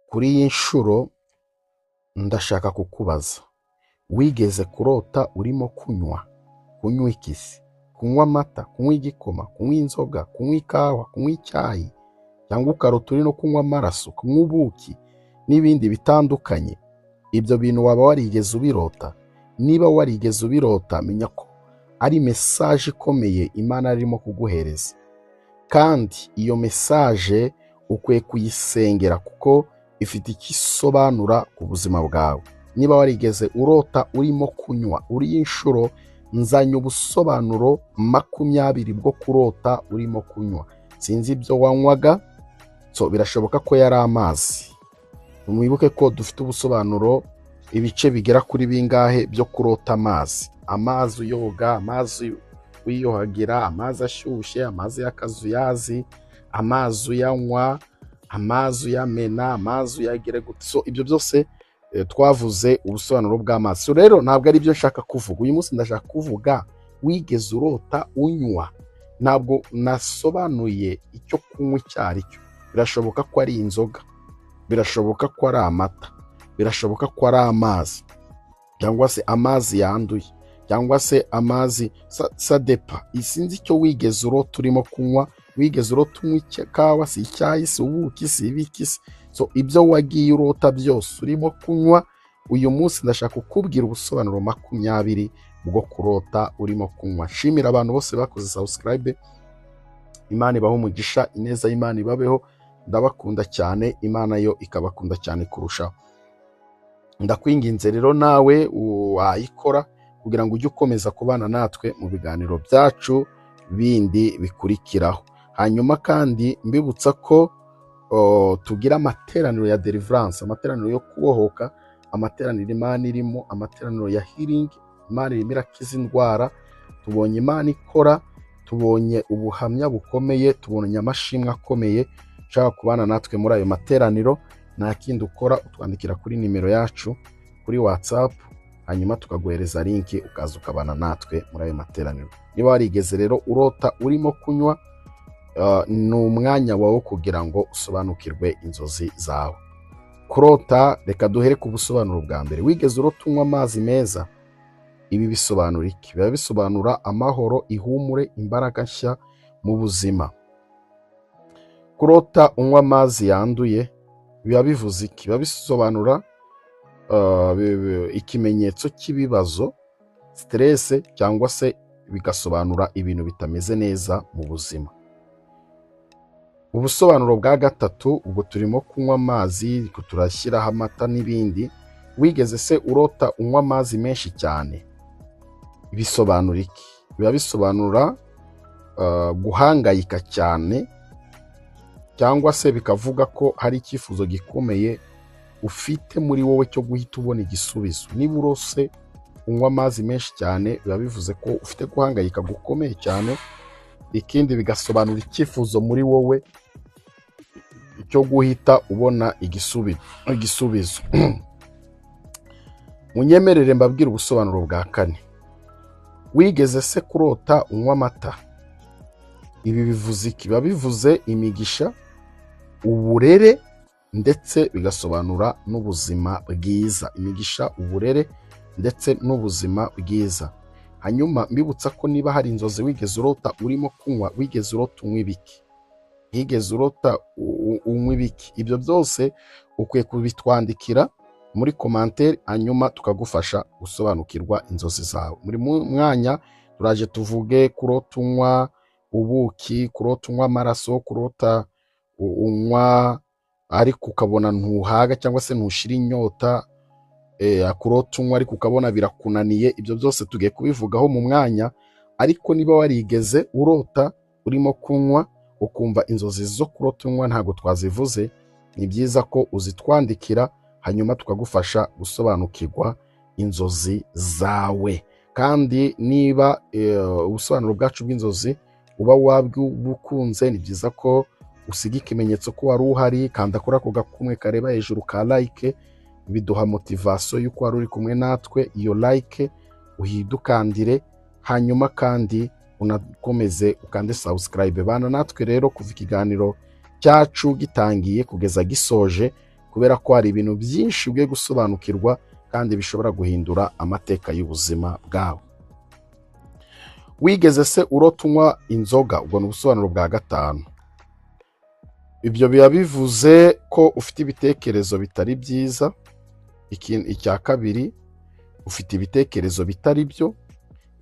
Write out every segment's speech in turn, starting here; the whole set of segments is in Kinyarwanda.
Kuri iyi nshuro ndashaka kukubaza, wigeze kurota urimo kunywa ikisi, kunywa amata, kunywa igikoma, kunywa inzoga, kunywa ikawa, kunywa icyayi, cyangwa ukarota uri no kunywa amaraso, kunywa ubuki n'ibindi bitandukanye? Ibyo bintu waba warigeze ubirota? Niba warigeze ubirota, menya ko ari mesaje ikomeye Imana irimo kuguhereza, kandi iyo mesaje ukwiye kuyisengera kuko ifite icyo isobanura ku buzima bwawe. Niba warigeze urota urimo kunywa, uri inshuro nzanye ubusobanuro 20 bwo kurota urimo kunywa. Sinzi ibyo wanywaga, birashoboka ko yari amazi. Mwibuke ko dufite ubusobanuro ibice bigera kuri bingahe byo kurota amazi. Amazi uyoga, amazi wiyohagira, amazi ashyushye, amazi y'akazuyazi, amazi uyanywa, amazi uyamena, amazi uyagira gute. Ibyo byose twavuze ubusobanuro bw'amazi. Rero ntabwo ari byo nshaka kuvuga uyu munsi. Ndashaka kuvuga wigeze urota unywa. Ntabwo nasobanuye icyo kunywa icyo ari cyo. Birashoboka ko ari inzoga, birashoboka ko ari amata, birashoboka ko ari amazi, cyangwa se amazi yanduye, cyangwa se amazi sadepa. Sinzi icyo wigeze urota urimo kunywa. Wigeze urota unywa ikawa, si icyayi, si ubuki, si ibiki. Ibyo wagiye urota byose urimo kunywa, uyu munsi ndashaka kukubwira ubusobanuro 20 bwo kurota urimo kunywa. Nshimira abantu bose bakoze subscribe. Imana ibahe umugisha, ineza y'Imana ibabeho. Ndabakunda cyane, Imana yo ikabakunda cyane kurushaho. Ndakwinginze rero nawe wayikora kugira ngo ujye ukomeza kubana natwe mu biganiro byacu bindi bikurikiraho. Hanyuma kandi mbibutsa ko tugira amateraniro ya deliverance, amateraniro yo kubohoka, amateraniro Imana irimo, amateraniro ya healing. Imana irimo irakiza indwara. Tubonye Imana ikora, tubonye ubuhamya bukomeye, tubonye amashimwe akomeye. Ushaka kubana natwe muri ayo materaniro, nta kindi ukora, utwandikira kuri nimero yacu kuri WhatsApp, hanyuma tukaguhereza link ukaza ukabana natwe muri ayo materaniro. Niba warigeze rero urota urimo kunywa, ni umwanya wawe kugira ngo usobanukirwe inzozi zawe. Kurota, reka duhere ku busobanuro bwa mbere. Wigeze urota unywa amazi meza? Ibi bisobanura iki? Biba bisobanura amahoro, ihumure, imbaraga nshya mu buzima. Kurota unywa amazi yanduye biba bivuze iki? Biba bisobanura ikimenyetso cy'ibibazo, stress, cyangwa se bigasobanura ibintu bitameze neza mu buzima. Ubusobanuro bwa gatatu, ubwo turimo kunywa amazi, turashyiraho amata n'ibindi. Wigeze se urota unywa amazi menshi cyane? Bisobanura iki? Biba bisobanura guhangayika cyane, cyangwa se bikavuga ko hari icyifuzo gikomeye ufite muri wowe cyo guhita ubona igisubizo. Niba urose unywa amazi menshi cyane, biba bivuze ko ufite guhangayika gukomeye cyane. Ikindi bigasobanura icyifuzo muri wowe cyo guhita ubona igisubizo. Munyemerere mbabwire ubusobanuro bwa kane. Wigeze se kurota unywa amata? Ibi bivuze iki? Biba bivuze imigisha, uburere, ndetse bigasobanura n'ubuzima bwiza. Imigisha, uburere, ndetse n'ubuzima bwiza. Hanyuma mbibutsa ko niba hari inzozi wigeze urota urimo kunywa, wigeze urota unywa ibiki? Wigeze urota unywa ibiki? Ibyo byose ukwiye kubitwandikira muri commentaire, hanyuma tukagufasha gusobanukirwa inzozi zawe. Muri mwanya turaje tuvuge kurota unywa ubuki, kurota unywa amaraso, kurota unywa ariko ukabona ntuhaga cyangwa se ntushira inyota, kurota unywa ariko ukabona birakunaniye. Ibyo byose tugiye kubivugaho mu mwanya. Ariko niba warigeze urota urimo kunywa ukumva inzozi zo kurota unywa ntabwo twazivuze, ni byiza ko uzitwandikira, hanyuma tukagufasha gusobanukirwa inzozi zawe. Kandi niba ubusobanuro bwacu bw'inzozi uba wabukunze, ni byiza ko usiga ikimenyetso ko wari uhari. Kanda kuri ako gakumwe kareba hejuru ka like, biduha motivation y'uko wari uri kumwe natwe. Iyo like uhidukandire, hanyuma kandi unakomeze ukande subscribe. Bana natwe rero kuva ikiganiro cyacu gitangiye kugeza gisoje, kubera ko hari ibintu byinshi ugiye gusobanukirwa kandi bishobora guhindura amateka y'ubuzima bwawe. Wigeze se urota unywa inzoga? Ubwo ni ubusobanuro bwa gatanu. Ibyo biba bivuze ko ufite ibitekerezo bitari byiza. Icya kabiri, ufite ibitekerezo bitari byo.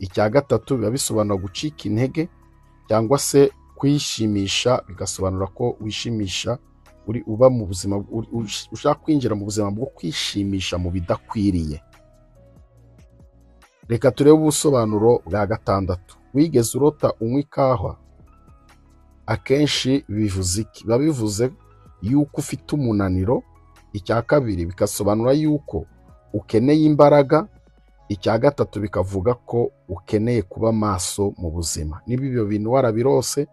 Icya gatatu, biba bisobanura gucika intege cyangwa se kwishimisha, bigasobanura ko wishimisha uba mu buzima, ushaka kwinjira mu buzima bwo kwishimisha mu bidakwiriye. Reka turebe ubusobanuro bwa gatandatu. Wigeze urota unywa ikawa? Akenshi bivuze iki? Biba bivuze yuko ufite umunaniro. Icya kabiri, bikasobanura yuko ukeneye imbaraga. Icya gatatu, bikavuga ko ukeneye kuba maso mu buzima. Niba ibyo bintu warabirose,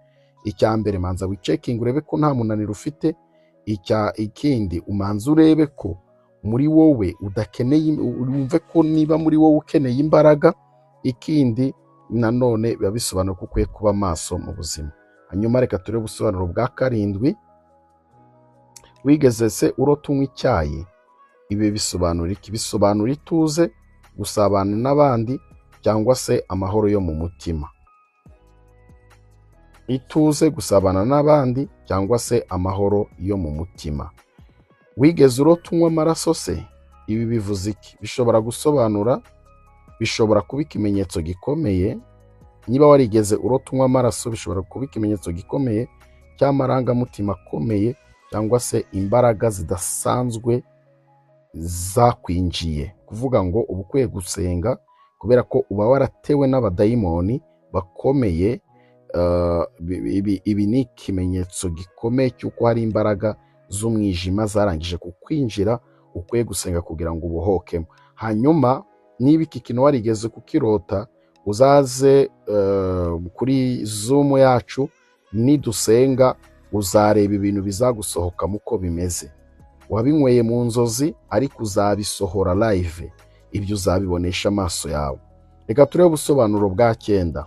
icya mbere manza wicekinga urebe ko nta munaniro ufite. Ikindi, umanza urebe ko muri wowe udakeneye, wumve ko niba muri wowe ukeneye imbaraga. Ikindi nanone biba bisobanura ko ukwiye kuba maso mu buzima. Hanyuma reka turebe ubusobanuro bwa karindwi. Wigeze se urota unywa icyayi? Ibi bisobanura iki? Bisobanura ituze, gusabana n'abandi, cyangwa se amahoro yo mu mutima. Ituze, gusabana n'abandi, cyangwa se amahoro yo mu mutima. Wigeze urota unywa amaraso se? Ibi bivuze iki? Bishobora gusobanura, bishobora kuba ikimenyetso gikomeye. Niba warigeze urota unywa amaraso, bishobora kuba ikimenyetso gikomeye cy'amarangamutima akomeye, cyangwa se imbaraga zidasanzwe zakwinjiye. Kuvuga ngo uba ukwiye gusenga kubera ko uba waratewe n'abadayimoni bakomeye. Ibi ni ikimenyetso gikomeye cy'uko hari imbaraga z'umwijima zarangije kukwinjira. Ukwiye gusenga kugira ngo ubohokemo. Hanyuma niba iki kintu warigeze kukirota, uzaze kuri Zoom yacu nidusenga, uzareba ibintu bizagusohokamo uko bimeze. Wabinyweye mu nzozi ariko uzabisohora live. Ibyo uzabibonesha amaso yawe. Reka turebe ubusobanuro bwa 9.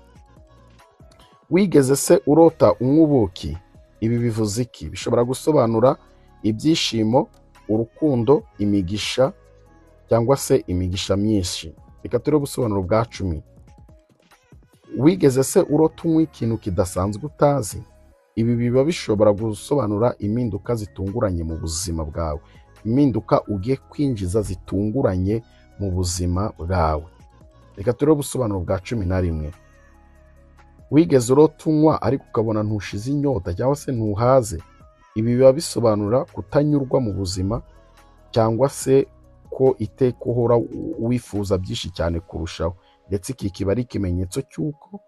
Wigeze se urota unywa ubuki? Ibi bivuze iki? Bishobora gusobanura ibyishimo, urukundo, imigisha, cyangwa se imigisha myinshi. Reka turebe ubusobanuro bwa 10. Wigeze se urota unywa ikintu kidasanzwe utazi? Ibi biba bishobora gusobanura impinduka zitunguranye mu buzima bwawe. Impinduka ugiye kwinjiza zitunguranye mu buzima bwawe. Reka turebe ubusobanuro bwa 11. Wigeze urota unywa ariko ukabona ntushize inyota cyangwa se ntuhaze? Ibi biba bisobanura kutanyurwa mu buzima, cyangwa se ko iteka uhora wifuza byinshi cyane kurushaho. Ndetse iki kiba ari ikimenyetso cy'uko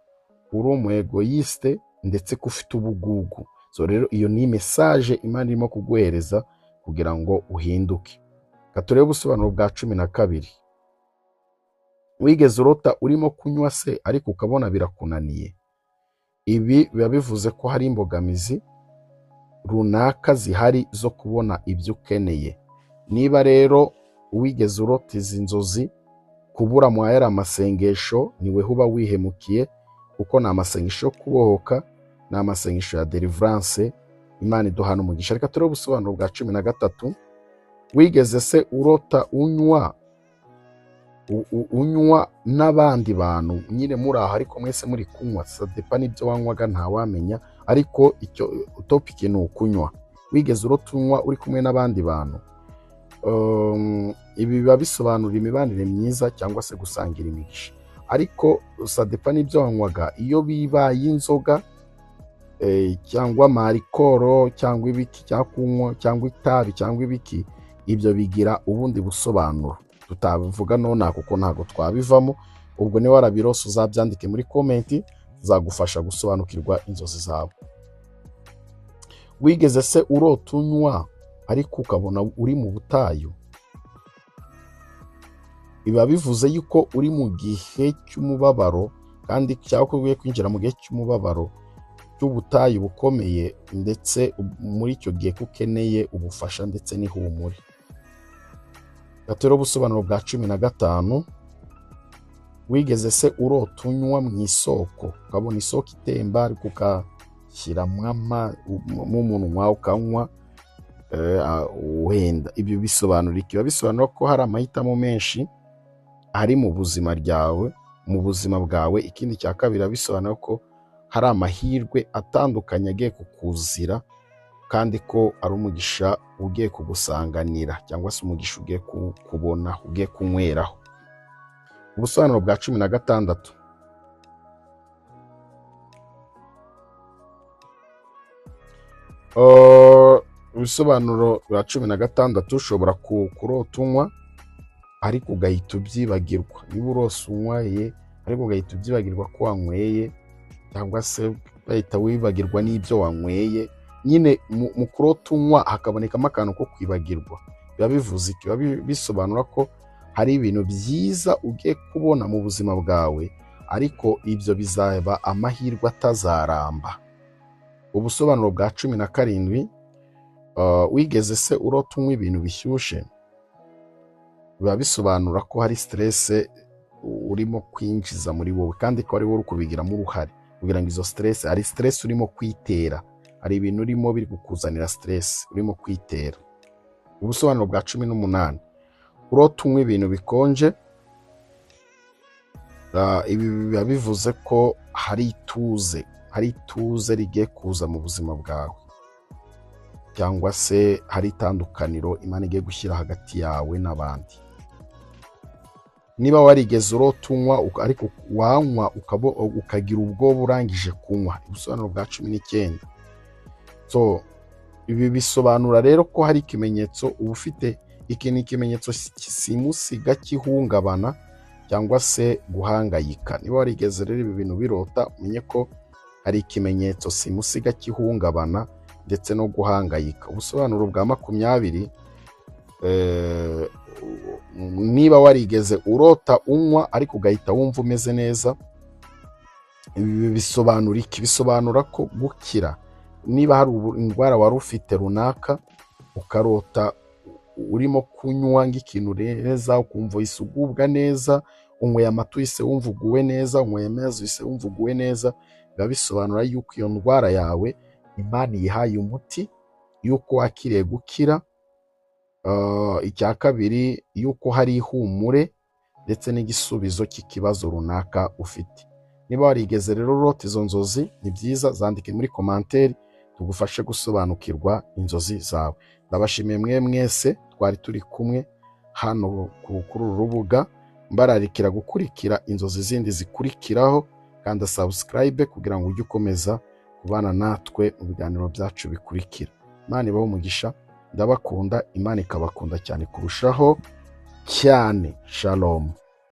uri umu egoyiste, ndetse ko ufite ubugugu. So rero iyo ni message Imana irimo kuguhereza kugira ngo uhinduke. Reka turebe ubusobanuro bwa 12. Wigeze urota urimo kunywa se ariko ukabona birakunaniye? Ibi biba bivuze ko hari imbogamizi runaka zihari zo kubona ibyo ukeneye. Niba rero wigeze urota izi nzozi, kubura mwayara amasengesho, niwe huba wihemukiye, kuko ni amasengesho yo kubohoka, ni amasengesho ya deliverance. Imana iduhana umugisha. Reka turebe ubusobanuro bwa 13. Wigeze se urota unywa n'abandi bantu, nyine muri aho ariko mwese muri kunywa? Sadepa n'ibyo wanywaga ntawamenya, ariko icyo topic ni ukunywa. Wigeze urota unywa uri kumwe n'abandi bantu? Ibi biba bisobanura imibanire myiza cyangwa se gusangira imigisha. Ariko sadepa n'ibyo wanywaga, iyo bibaye inzoga cyangwa marikoro cyangwa ibiki cyangwa kunywa cyangwa itabi cyangwa ibiki, ibyo bigira ubundi busobanuro tutabivuga none kuko ntago twabivamo. Ubwo ni warabirose uzabyandike muri comment, zagufasha gusobanukirwa inzozi zawe. Wigeze se urota unywa ariko ukabona uri mu butayu? Biba bivuze yuko uri mu gihe cy'umubabaro, kandi cyangwa ko ugiye kwinjira mu gihe cy'umubabaro cy'ubutayu bukomeye, ndetse muri icyo gihe kukeneye ubufasha ndetse n'ihumure. Gatero ubusobanuro bwa 15. Wigeze se urota unywa mu isoko, ukabona isoko itemba ariko ukashyira mu munwa ukanywa? wenda ibyo bisobanura iki? Bisobanura ko hari amahitamo menshi ari mu buzima bwawe. Ikindi cya kabiri bisobanura ko hari amahirwe atandukanye agiye kukuzira, kandi ko ari umugisha ugiye kugusanganira, cyangwa se umugisha ugiye kubona, ugiye kunyweraho. Ubusobanuro bwa 16. Ubusobanuro bwa 16, ushobora kurota unywa ariko ugahita ubyibagirwa. Niba urose unyweye ariko ugahita ubyibagirwa ko wanyweye, cyangwa se ugahita wibagirwa n'ibyo wanyweye. Nyine mu kurota unywa hakabonekamo akantu ko kwibagirwa. Biba bivuze iki? Biba bisobanura ko hari ibintu byiza ugiye kubona mu buzima bwawe, ariko ibyo bizaba amahirwe atazaramba. Ubusobanuro bwa 17, wigeze se urota unywa ibintu bishyushye? Biba bisobanura ko hari stress urimo kwinjiza muri wowe, kandi ko ari wowe uri kubigiramo uruhare, kugira ngo izo stress, ari stress urimo kwitera, hari ibintu urimo biri kukuzanira stress urimo kwitera. Ubusobanuro bwa 18, urota unywa ibintu bikonje. Ibi biba bivuze ko hari ituze rigiye kuza mu buzima bwawe, cyangwa se hari itandukaniro Imana igiye gushyira hagati yawe n'abandi. Niba warigeze urota unywa ariko wanywa ukagira ubwoba urangije kunywa, ubusobanuro bwa 19. So ibi bisobanura rero ko hari ikimenyetso uba ufite. Iki ni ikimenyetso simusiga kihungabana cyangwa se guhangayika. Niba warigeze rero ibi bintu birota, umenye ko hari ikimenyetso simusiga kihungabana ndetse no guhangayika. Ubusobanuro bwa 20, niba warigeze urota unywa ariko ugahita wumva umeze neza, ibi bisobanura iki? Bisobanura ko gukira. Niba hari indwara wari ufite runaka, ukarota urimo kunywa nk'ikintu neza, ukumva isugubwa neza, unyweye amata uhise wumva uguwe neza, unyweye amazi uhise wumva uguwe neza, biba bisobanura yuko iyo ndwara yawe Imana yihaye umuti, yuko wakiriye gukira. Icya kabiri, yuko hari ihumure ndetse n'igisubizo cy'ikibazo runaka ufite. Niba warigeze rero urota izo nzozi, ni byiza zandike muri commentaire, tugufashe gusobanukirwa inzozi zawe. Ndabashimiye mwese twari turi kumwe hano kuri uru rubuga. Mbararikira gukurikira inzozi zindi zikurikiraho, kandi subscribe kugira ngo ujye ukomeza kubana natwe mu biganiro byacu bikurikira. Imana ibahe umugisha. Ndabakunda, Imana ikabakunda cyane kurushaho cyane. Shalom.